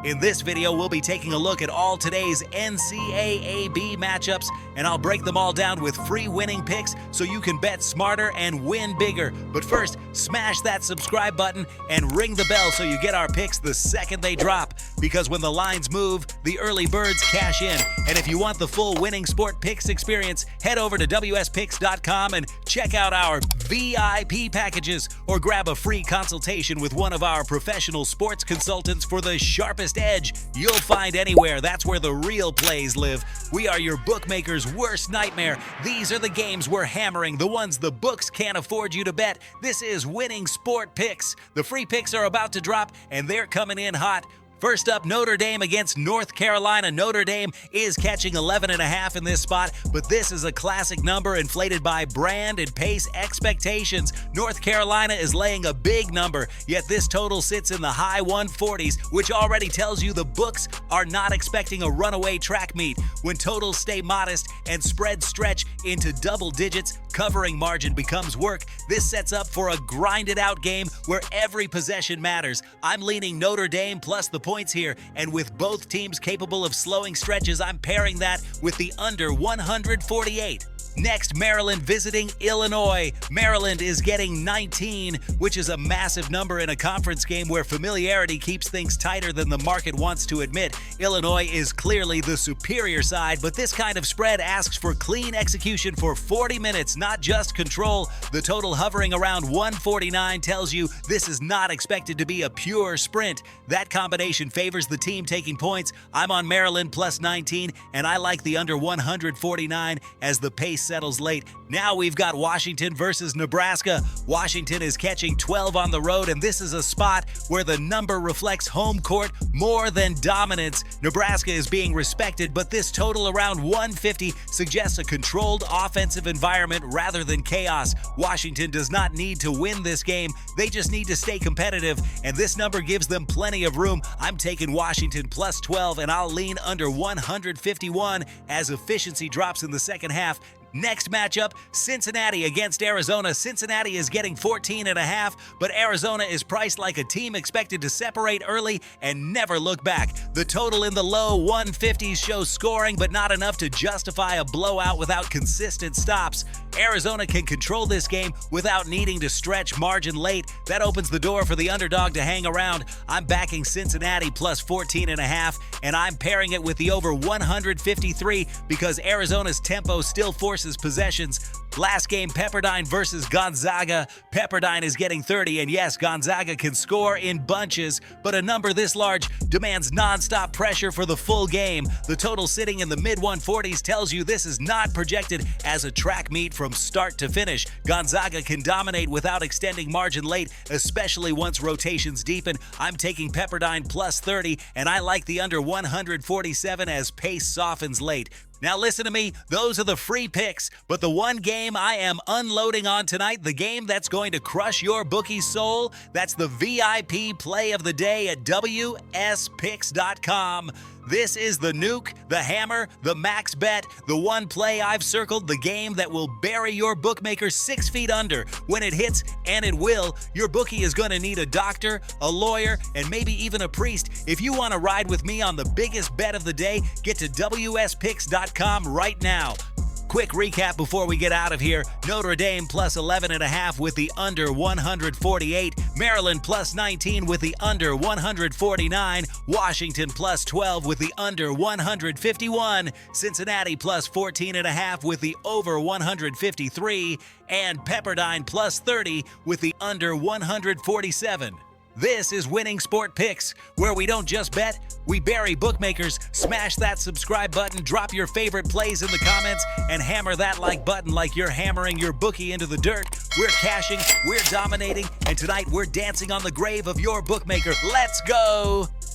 In this video, we'll be taking a look at all today's NCAAB matchups, and I'll break them all down with free winning picks so you can bet smarter and win bigger. But first, smash that subscribe button and ring the bell so you get our picks the second they drop. Because when the lines move, the early birds cash in. And if you want the full winning sport picks experience, head over to wspicks.com and check out our VIP packages, or grab a free consultation with one of our professional sports consultants for the sharpest edge you'll find anywhere. That's where the real plays live. We are your bookmaker's worst nightmare. These are the games we're hammering, the ones the books can't afford you to bet. This is Winning Sport Picks. The free picks are about to drop, and they're coming in hot. First up, Notre Dame against North Carolina. Notre Dame is catching 11.5 in this spot, but this is a classic number inflated by brand and pace expectations. North Carolina is laying a big number, yet this total sits in the high 140s, which already tells you the books are not expecting a runaway track meet. When totals stay modest and spreads stretch into double digits, covering margin becomes work. This sets up for a grinded-out game where every possession matters. I'm leaning Notre Dame plus the points here, and with both teams capable of slowing stretches, I'm pairing that with the under 148. Next, Maryland visiting Illinois. Maryland is getting 19, which is a massive number in a conference game where familiarity keeps things tighter than the market wants to admit. Illinois is clearly the superior side, but this kind of spread asks for clean execution for 40 minutes, not just control. The total hovering around 149 tells you this is not expected to be a pure sprint. That combination favors the team taking points. I'm on Maryland plus 19, and I like the under 149 as the pace settles late. Now we've got Washington versus Nebraska. Washington is catching 12 on the road, and this is a spot where the number reflects home court more than dominance. Nebraska is being respected, but this total around 150 suggests a controlled offensive environment rather than chaos. Washington does not need to win this game. They just need to stay competitive, and this number gives them plenty of room. I'm taking Washington plus 12, and I'll lean under 151 as efficiency drops in the second half. Next matchup, Cincinnati against Arizona. Cincinnati is getting 14.5, but Arizona is priced like a team expected to separate early and never look back. The total in the low 150s shows scoring, but not enough to justify a blowout without consistent stops. Arizona can control this game without needing to stretch margin late. That opens the door for the underdog to hang around. I'm backing Cincinnati plus 14.5, and I'm pairing it with the over 153 because Arizona's tempo still forces possessions. Last game, Pepperdine versus Gonzaga. Pepperdine is getting 30, and yes, Gonzaga can score in bunches, but a number this large demands nonstop pressure for the full game. The total sitting in the mid-140s tells you this is not projected as a track meet from start to finish. Gonzaga can dominate without extending margin late, especially once rotations deepen. I'm taking Pepperdine plus 30, and I like the under 147 as pace softens late. Now listen to me, those are the free picks, but the one game I am unloading on tonight, the game that's going to crush your bookie's soul, that's the VIP play of the day at wspicks.com. This is the nuke, the hammer, the max bet, the one play I've circled, the game that will bury your bookmaker 6 feet under. When it hits, and it will, your bookie is going to need a doctor, a lawyer, and maybe even a priest. If you want to ride with me on the biggest bet of the day, get to wspicks.com right now. Quick recap before we get out of here. Notre Dame plus 11.5 with the under 148. Maryland plus 19 with the under 149. Washington plus 12 with the under 151. Cincinnati plus 14.5 with the over 153. And Pepperdine plus 30 with the under 147. This is Winning Sport Picks, where we don't just bet, we bury bookmakers. Smash that subscribe button, drop your favorite plays in the comments, and hammer that like button like you're hammering your bookie into the dirt. We're cashing, we're dominating, and tonight we're dancing on the grave of your bookmaker. Let's go!